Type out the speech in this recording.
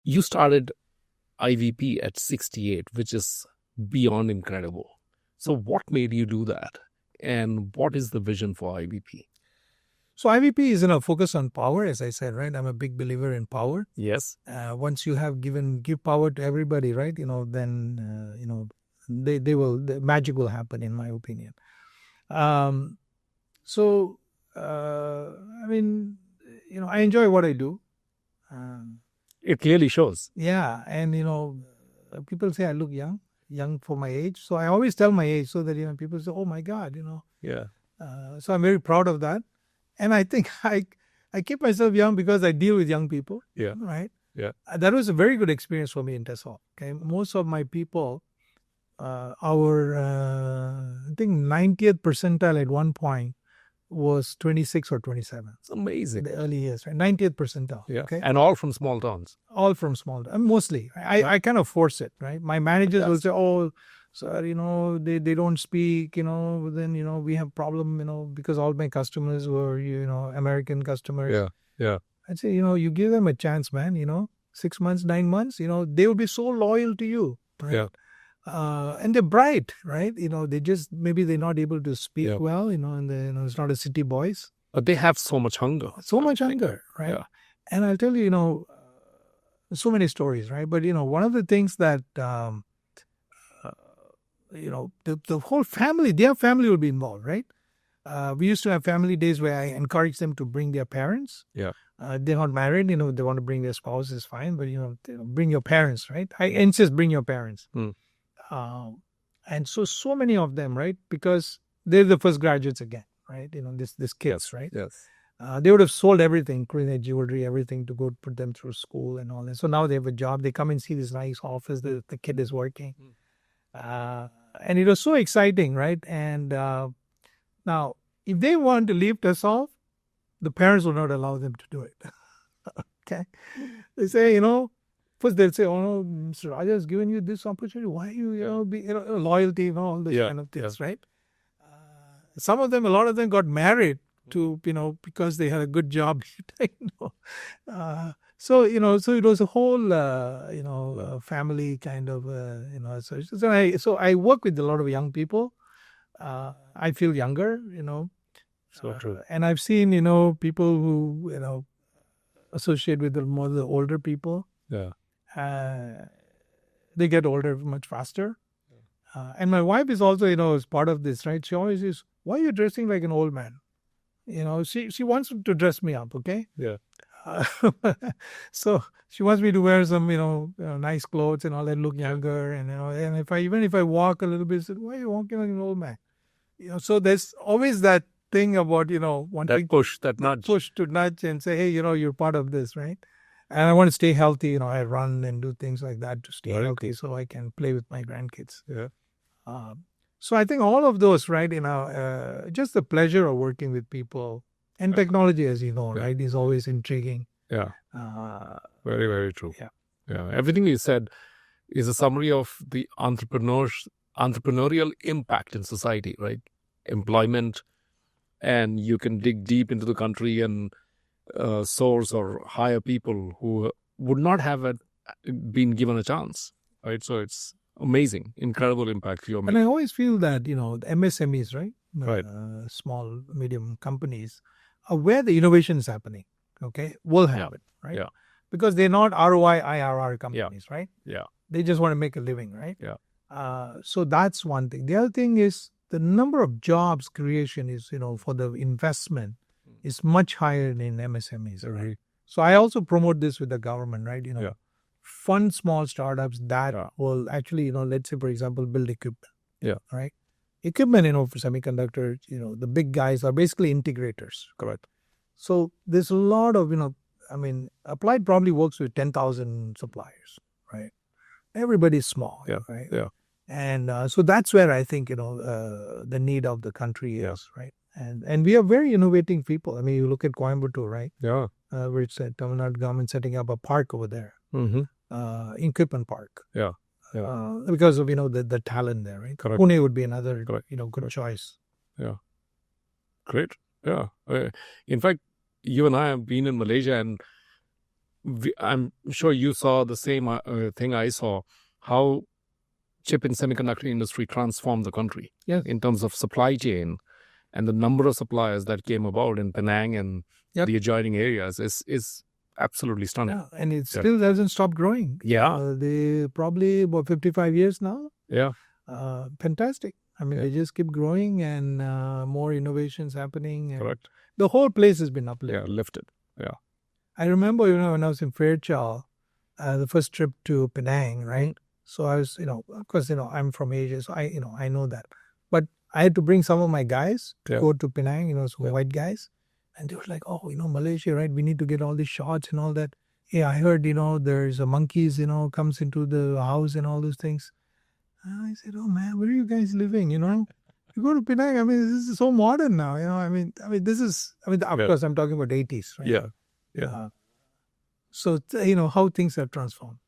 You started IVP at 68, which is beyond incredible. So what made you do that? And what is the vision for IVP? So IVP is focus on power, as I said, right? I'm a big believer in power. Yes. Once you have give power to everybody, right? Then the magic will happen, in my opinion. I enjoy what I do. It clearly shows. Yeah, and people say I look young for my age. So I always tell my age so that people say, "Oh my God," Yeah. So I'm very proud of that. And I think I keep myself young because I deal with young people. Yeah. Right. Yeah. That was a very good experience for me in Tessolve. Okay. Most of my people, I think 90th percentile at one point was 26 or 27. It's amazing. The early years, right? 90th percentile. Yeah. Okay. And all from small towns. All from small towns. Mostly. I kind of force it, right? My managers will say, "Oh, sir, they don't speak, then, we have problem, because all my customers were, American customers." Yeah. Yeah. I'd say, you give them a chance, man, 6 months, 9 months, they will be so loyal to you. Right? Yeah. And they're bright, right? Maybe they're not able to speak well, and it's not a city boys. But they have so much hunger. So much hunger, right? Yeah. And I'll tell you, so many stories, right? But, one of the things that, the whole family, their family will be involved, right? We used to have family days where I encourage them to bring their parents. Yeah. They're not married, they want to bring their spouse is fine, but, bring your parents, right? I insist, bring your parents. And so many of them, right? Because they're the first graduates again, right? This kids, right? Yes. They would have sold everything, including their jewelry, everything to go put them through school and all that. So now they have a job. They come and see this nice office that the kid is working. And it was so exciting, right? And now, if they want to leave Tessolve, the parents will not allow them to do it. Okay? They say, first they'll say, "Oh no, Mr. Raja has given you this opportunity. Why you, loyalty, all this kind of things, right?" Some of them, a lot of them got married to, because they had a good job. So it was a whole, family kind of, So I work with a lot of young people. I feel younger, So true. And I've seen, people who, associate with more of the older people. Yeah. They get older much faster. And my wife is also, is part of this, right? She always says, "Why are you dressing like an old man?" She wants to dress me up, okay? Yeah. So she wants me to wear some, nice clothes and all that, look younger. And, and if I walk a little bit, she said, "Why are you walking like an old man?" So there's always that thing about, wanting that push to nudge and say, "Hey, you're part of this," right? And I want to stay healthy. I run and do things like that to stay healthy so I can play with my grandkids. Yeah. So I think all of those, right, just the pleasure of working with people and technology, as you know, right, is always intriguing. Yeah. Very, very true. Yeah. Yeah. Everything you said is a summary of the entrepreneurial impact in society, right? Employment, and you can dig deep into the country and source or hire people who would not have been given a chance, right? So it's amazing, incredible impact you're making. And I always feel that, the MSMEs, right? Right. Small, medium companies are where the innovation is happening, okay? Will have it, right? Yeah. Because they're not ROI, IRR companies, right? Yeah. They just want to make a living, right? Yeah. So that's one thing. The other thing is the number of jobs creation is, for the investment is much higher in MSMEs. Right? So I also promote this with the government, right? Fund small startups that will actually, let's say, for example, build equipment. Yeah. Right? Equipment, for semiconductors, the big guys are basically integrators. Correct. So there's a lot of, Applied probably works with 10,000 suppliers, right? Everybody's small, right? Yeah. And so that's where I think, the need of the country is, right? And we are very innovating people. I mean, you look at Coimbatore, right? Yeah. Where it's the Tamil Nadu government setting up a park over there, equipment park. Yeah. Because of, the talent there, right? Correct. Pune would be another, good choice. Yeah. Great. Yeah. In fact, you and I have been in Malaysia, and I'm sure you saw the same thing I saw, how chip and semiconductor industry transformed the country in terms of supply chain, and the number of suppliers that came about in Penang and the adjoining areas is absolutely stunning. Yeah, and it still hasn't stopped growing. They probably about 55 years now. Fantastic. I mean, they just keep growing, and more innovations happening. And Correct. the whole place has been uplifted. Lifted. I remember, when I was in Fairchild, the first trip to Penang, right? So I was, of course, I'm from Asia, so I know that. But I had to bring some of my guys to go to Penang, some white guys. And they were like, oh, Malaysia, right? We need to get all these shots and all that. Yeah, I heard, there's a monkeys, comes into the house and all those things. And I said, oh man, where are you guys living? You go to Penang. I mean, this is so modern now. I mean, this is. Of course, I'm talking about 80s, right? Yeah. So how things have transformed.